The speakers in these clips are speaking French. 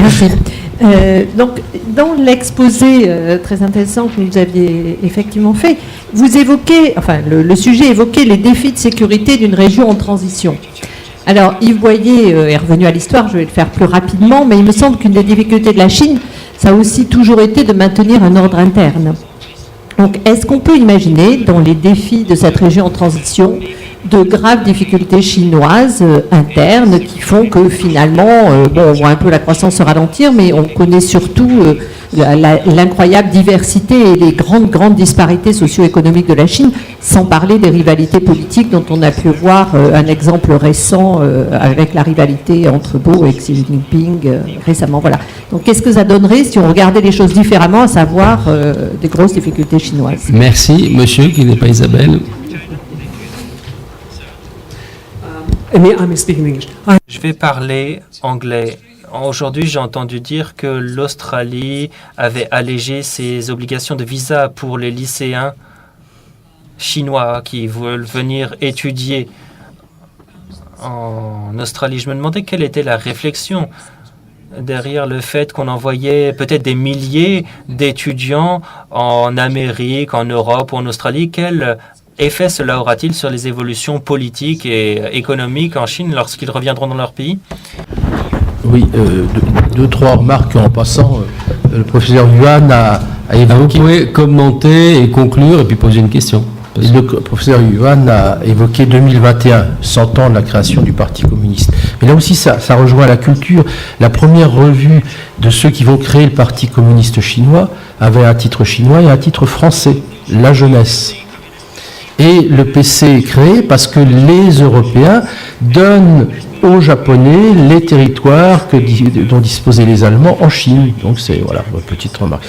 Merci. Donc, dans l'exposé très intéressant que vous aviez effectivement fait, vous évoquez, enfin, le sujet évoquait les défis de sécurité d'une région en transition. Alors, Yves Boyer est revenu à l'histoire, je vais le faire plus rapidement, mais il me semble qu'une des difficultés de la Chine, ça a aussi toujours été de maintenir un ordre interne. Donc, est-ce qu'on peut imaginer, dans les défis de cette région en transition, de graves difficultés chinoises internes qui font que finalement, on voit un peu la croissance se ralentir, mais on connaît surtout l'incroyable diversité et les grandes disparités socio-économiques de la Chine, sans parler des rivalités politiques dont on a pu voir un exemple récent avec la rivalité entre Beau et Xi Jinping récemment. Voilà. Donc qu'est-ce que ça donnerait si on regardait les choses différemment, à savoir des grosses difficultés chinoises? Merci, monsieur, qui n'est pas Isabelle. Je vais parler anglais. Aujourd'hui, j'ai entendu dire que l'Australie avait allégé ses obligations de visa pour les lycéens chinois qui veulent venir étudier en Australie. Je me demandais quelle était la réflexion derrière le fait qu'on envoyait peut-être des milliers d'étudiants en Amérique, en Europe ou en Australie. Quel effet cela aura-t-il sur les évolutions politiques et économiques en Chine lorsqu'ils reviendront dans leur pays? Oui, deux, trois remarques en passant. Le professeur Yuan a évoqué... Vous pouvez commenter et conclure et puis poser une question. Le professeur Yuan a évoqué 2021, 100 ans de la création du Parti communiste. Mais là aussi, ça rejoint la culture. La première revue de ceux qui vont créer le Parti communiste chinois avait un titre chinois et un titre français, La Jeunesse. Et le PC est créé parce que les Européens donnent aux Japonais les territoires dont disposaient les Allemands en Chine. Donc c'est, voilà, une petite remarque.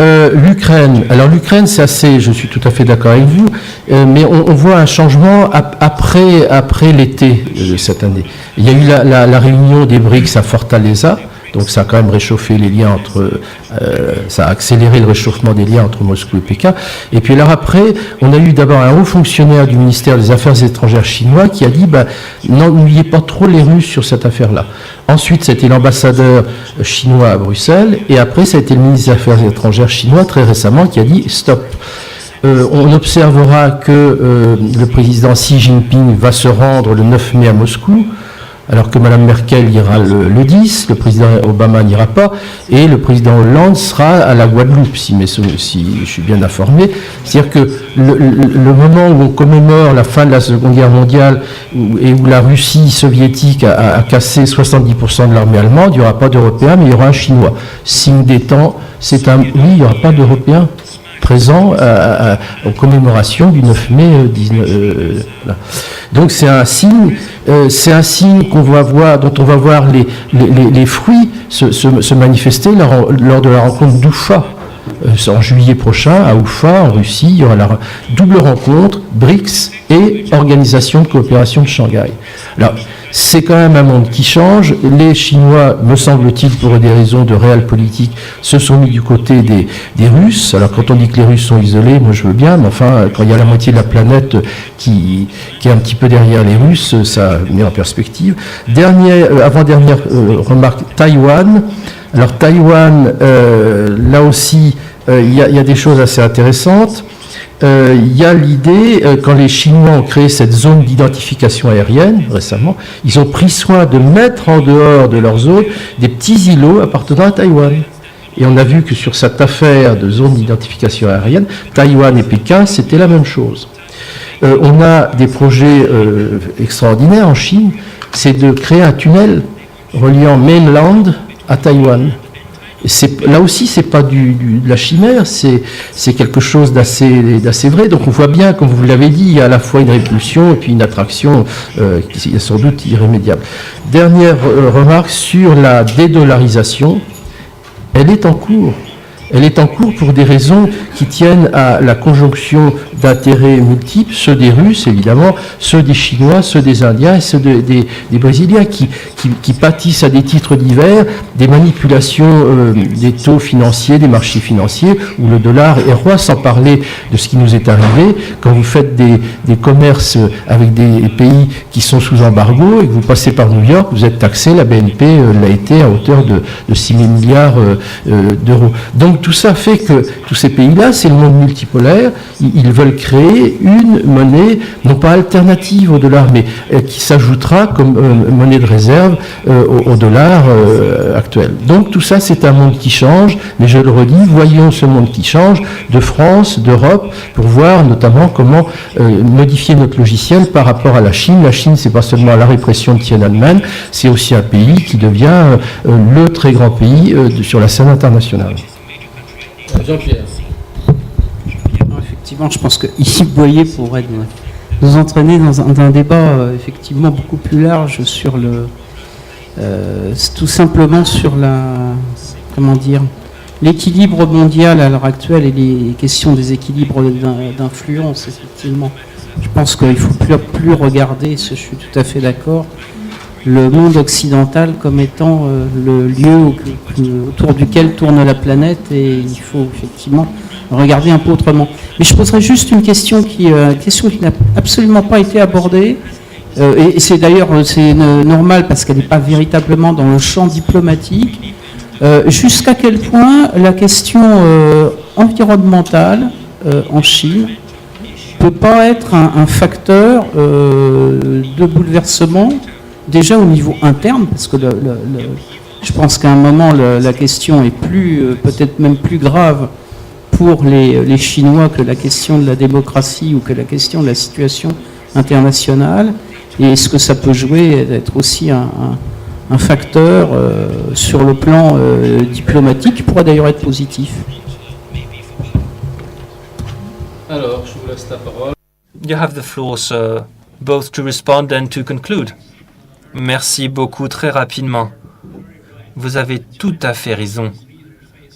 L'Ukraine. Alors l'Ukraine, c'est assez, je suis tout à fait d'accord avec vous, mais on voit un changement après l'été de cette année. Il y a eu la réunion des BRICS à Fortaleza. Donc ça a quand même réchauffé les liens ça a accéléré le réchauffement des liens entre Moscou et Pékin. Et puis alors après, on a eu d'abord un haut fonctionnaire du ministère des Affaires étrangères chinois qui a dit, n'ennuyez pas trop les Russes sur cette affaire-là. Ensuite, c'était l'ambassadeur chinois à Bruxelles, et après, ça a été le ministre des Affaires étrangères chinois très récemment qui a dit stop. On observera que le président Xi Jinping va se rendre le 9 mai à Moscou, alors que Mme Merkel ira le 10, le président Obama n'ira pas, et le président Hollande sera à la Guadeloupe, si je suis bien informé. C'est-à-dire que le moment où on commémore la fin de la Seconde Guerre mondiale et où la Russie soviétique a cassé 70% de l'armée allemande, il n'y aura pas d'Européens, mais il y aura un Chinois. Signe des temps, oui, il n'y aura pas d'Européens présent aux commémorations du 9 mai 19. Donc c'est un signe qu'on va voir, dont on va voir les fruits se manifester lors de la rencontre d'Oufa. En juillet prochain, à Oufa, en Russie, il y aura la double rencontre BRICS et Organisation de coopération de Shanghai. Alors, c'est quand même un monde qui change. Les Chinois, me semble-t-il, pour des raisons de réel politique, se sont mis du côté des Russes. Alors, quand on dit que les Russes sont isolés, moi je veux bien, mais enfin, quand il y a la moitié de la planète qui est un petit peu derrière les Russes, ça met en perspective. Avant-dernière remarque, Taïwan. Alors Taïwan, là aussi, il y a des choses assez intéressantes. Il y a l'idée, quand les Chinois ont créé cette zone d'identification aérienne récemment, ils ont pris soin de mettre en dehors de leur zone des petits îlots appartenant à Taïwan. Et on a vu que sur cette affaire de zone d'identification aérienne, Taïwan et Pékin, c'était la même chose. On a des projets extraordinaires en Chine, c'est de créer un tunnel reliant mainland à Taïwan. Là aussi, c'est pas de la chimère, c'est quelque chose d'assez vrai. Donc on voit bien, comme vous l'avez dit, il y a à la fois une répulsion et puis une attraction qui est sans doute irrémédiable. Dernière remarque sur la dédollarisation, elle est en cours. Elle est en cours pour des raisons qui tiennent à la conjonction d'intérêts multiples, ceux des Russes évidemment, ceux des Chinois, ceux des Indiens et ceux des Brésiliens qui pâtissent à des titres divers des manipulations des taux financiers, des marchés financiers, où le dollar est roi, sans parler de ce qui nous est arrivé quand vous faites des commerces avec des pays qui sont sous embargo et que vous passez par New York, vous êtes taxé, la BNP l'a été à hauteur de 6 000 milliards d'euros. Donc tout ça fait que tous ces pays-là, c'est le monde multipolaire, ils veulent créer une monnaie, non pas alternative au dollar, mais qui s'ajoutera comme monnaie de réserve au dollar actuel. Donc tout ça, c'est un monde qui change, mais je le redis, voyons ce monde qui change de France, d'Europe, pour voir notamment comment modifier notre logiciel par rapport à la Chine. La Chine, c'est pas seulement la répression de Tiananmen, c'est aussi un pays qui devient le très grand pays sur la scène internationale. Jean-Pierre. Effectivement, je pense que ici, Boyer pourrait nous entraîner dans un débat effectivement beaucoup plus large sur tout simplement sur l'équilibre mondial à l'heure actuelle et les questions des équilibres d'influence, effectivement. Je pense qu'il ne faut plus regarder, je suis tout à fait d'accord, le monde occidental comme étant le lieu autour duquel tourne la planète, et il faut effectivement regarder un peu autrement. Mais je poserai juste une question qui n'a absolument pas été abordée, et c'est d'ailleurs normal parce qu'elle n'est pas véritablement dans le champ diplomatique. Jusqu'à quel point la question environnementale en Chine peut pas être un facteur de bouleversement déjà au niveau interne, parce que je pense qu'à un moment la question est peut-être même plus grave pour les Chinois que la question de la démocratie ou que la question de la situation internationale. Et est-ce que ça peut jouer d'être aussi un facteur sur le plan diplomatique qui pourrait d'ailleurs être positif? Alors, je vous laisse la parole. You have the floor, sir, both to respond and to conclude. Merci beaucoup, très rapidement. Vous avez tout à fait raison.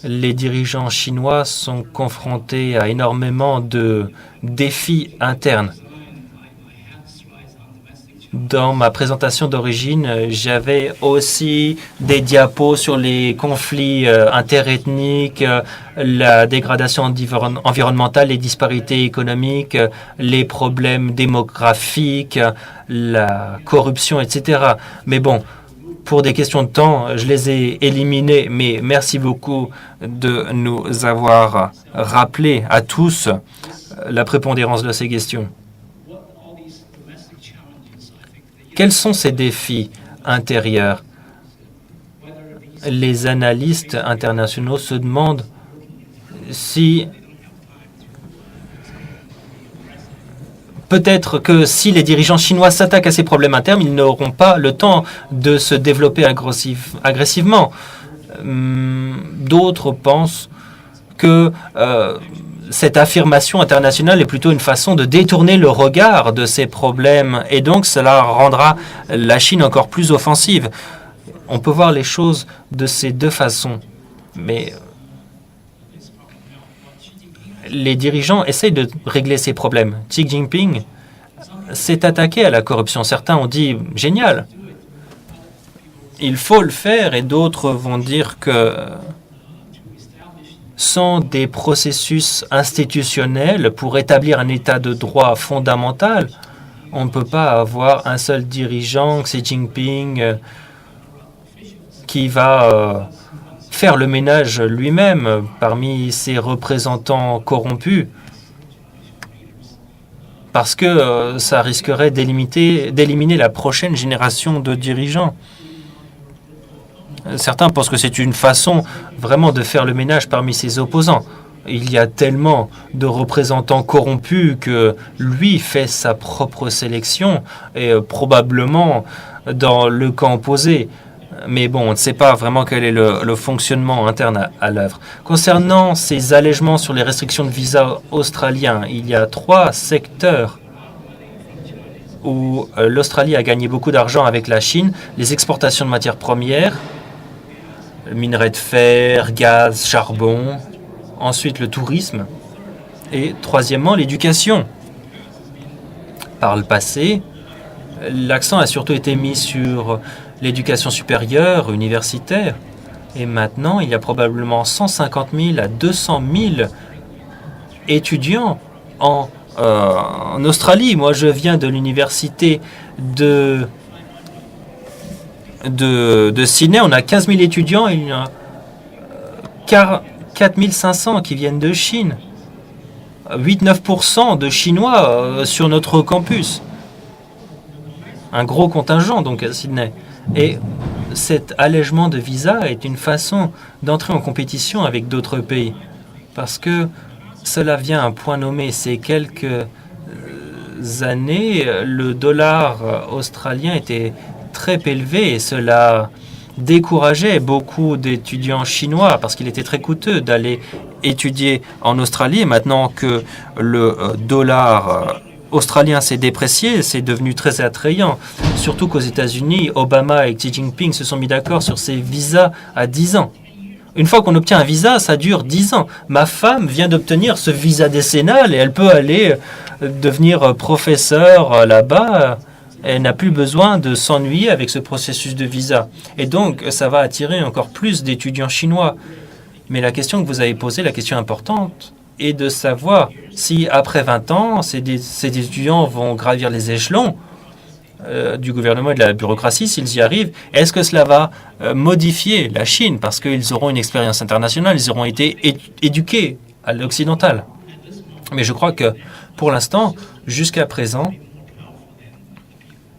Les dirigeants chinois sont confrontés à énormément de défis internes. Dans ma présentation d'origine, j'avais aussi des diapos sur les conflits interethniques, la dégradation environnementale, les disparités économiques, les problèmes démographiques, la corruption, etc. Mais bon, pour des questions de temps, je les ai éliminés. Mais merci beaucoup de nous avoir rappelé à tous la prépondérance de ces questions. Quels sont ces défis intérieurs? Les analystes internationaux se demandent si peut-être que si les dirigeants chinois s'attaquent à ces problèmes internes, ils n'auront pas le temps de se développer agressivement. D'autres pensent que cette affirmation internationale est plutôt une façon de détourner le regard de ces problèmes, et donc cela rendra la Chine encore plus offensive. On peut voir les choses de ces deux façons, mais les dirigeants essayent de régler ces problèmes. Xi Jinping s'est attaqué à la corruption. Certains ont dit « génial, il faut le faire », et d'autres vont dire que sans des processus institutionnels pour établir un état de droit fondamental, on ne peut pas avoir un seul dirigeant, Xi Jinping, qui va faire le ménage lui-même parmi ses représentants corrompus, parce que ça risquerait d'éliminer la prochaine génération de dirigeants. Certains pensent que c'est une façon vraiment de faire le ménage parmi ses opposants. Il y a tellement de représentants corrompus que lui fait sa propre sélection, et probablement dans le camp opposé. Mais bon, on ne sait pas vraiment quel est le fonctionnement interne à l'œuvre. Concernant ces allègements sur les restrictions de visa australiens, il y a 3 secteurs où l'Australie a gagné beaucoup d'argent avec la Chine: les exportations de matières premières, minerais de fer, gaz, charbon, ensuite le tourisme et troisièmement l'éducation. Par le passé, l'accent a surtout été mis sur l'éducation supérieure, universitaire, et maintenant il y a probablement 150 000 à 200 000 étudiants en Australie. Moi, je viens de l'université de Sydney. On a 15 000 étudiants et il y en a 4 500 qui viennent de Chine. 8-9% de Chinois sur notre campus. Un gros contingent donc à Sydney. Et cet allègement de visa est une façon d'entrer en compétition avec d'autres pays. Parce que cela vient à un point nommé. Ces quelques années, le dollar australien était très élevé et cela décourageait beaucoup d'étudiants chinois parce qu'il était très coûteux d'aller étudier en Australie. Et maintenant que le dollar australien s'est déprécié, c'est devenu très attrayant. Surtout qu'aux États-Unis, Obama et Xi Jinping se sont mis d'accord sur ces visas à 10 ans. Une fois qu'on obtient un visa, ça dure 10 ans. Ma femme vient d'obtenir ce visa décennal et elle peut aller devenir professeure là-bas. Elle n'a plus besoin de s'ennuyer avec ce processus de visa. Et donc, ça va attirer encore plus d'étudiants chinois. Mais la question que vous avez posée, la question importante, est de savoir si, après 20 ans, ces étudiants vont gravir les échelons du gouvernement et de la bureaucratie, s'ils y arrivent. Est-ce que cela va modifier la Chine parce qu'ils auront une expérience internationale, ils auront été éduqués à l'occidental? Mais je crois que, pour l'instant, jusqu'à présent,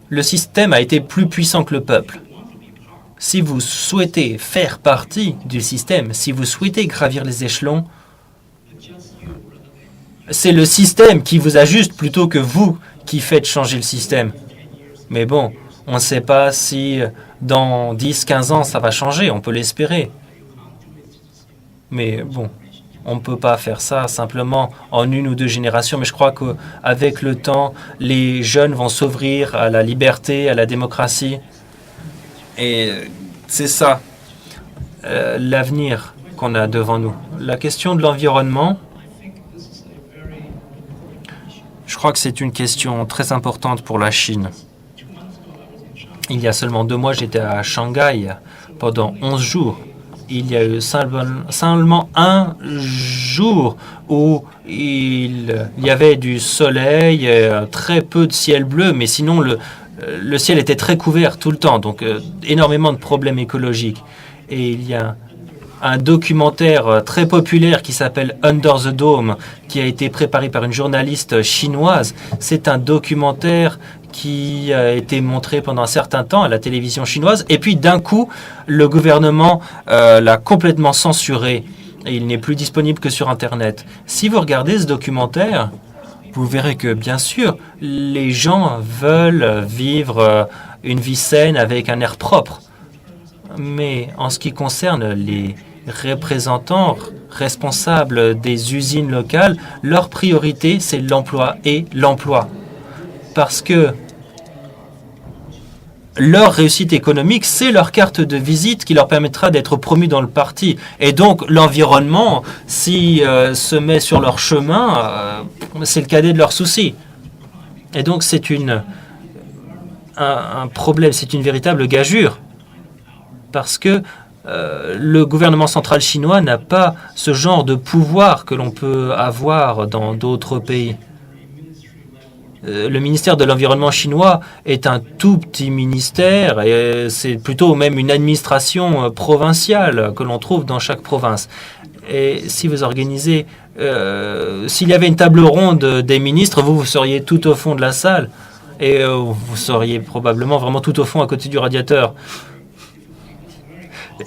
le système a été plus puissant que le peuple. Si vous souhaitez faire partie du système, si vous souhaitez gravir les échelons, c'est le système qui vous ajuste plutôt que vous qui faites changer le système. Mais bon, on ne sait pas si dans 10-15 ans ça va changer, on peut l'espérer. Mais bon, on ne peut pas faire ça simplement en une ou deux générations, mais je crois qu'avec le temps, les jeunes vont s'ouvrir à la liberté, à la démocratie. Et c'est ça, l'avenir qu'on a devant nous. La question de l'environnement, je crois que c'est une question très importante pour la Chine. Il y a seulement 2 mois, j'étais à Shanghai pendant 11 jours. Il y a eu seulement un jour où il y avait du soleil, très peu de ciel bleu, mais sinon le ciel était très couvert tout le temps, donc énormément de problèmes écologiques. Et il y a un documentaire très populaire qui s'appelle Under the Dome, qui a été préparé par une journaliste chinoise. C'est un documentaire qui a été montré pendant un certain temps à la télévision chinoise, et puis d'un coup, le gouvernement l'a complètement censuré, et il n'est plus disponible que sur Internet. Si vous regardez ce documentaire, vous verrez que, bien sûr, les gens veulent vivre une vie saine avec un air propre. Mais en ce qui concerne les représentants responsables des usines locales, leur priorité, c'est l'emploi et l'emploi. Parce que leur réussite économique, c'est leur carte de visite qui leur permettra d'être promus dans le parti. Et donc, l'environnement, s'il se met sur leur chemin, c'est le cadet de leurs soucis. Et donc, c'est un problème, c'est une véritable gageure. Parce que le gouvernement central chinois n'a pas ce genre de pouvoir que l'on peut avoir dans d'autres pays. Le ministère de l'Environnement chinois est un tout petit ministère et c'est plutôt même une administration provinciale que l'on trouve dans chaque province. Et si vous organisez, s'il y avait une table ronde des ministres, vous seriez tout au fond de la salle et vous seriez probablement vraiment tout au fond à côté du radiateur.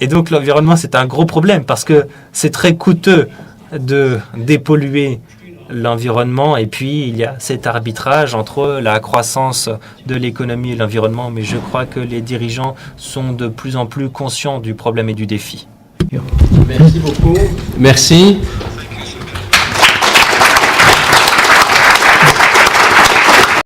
Et donc l'environnement, c'est un gros problème parce que c'est très coûteux de dépolluer l'environnement, et puis il y a cet arbitrage entre la croissance de l'économie et l'environnement, mais je crois que les dirigeants sont de plus en plus conscients du problème et du défi. Merci beaucoup. Merci.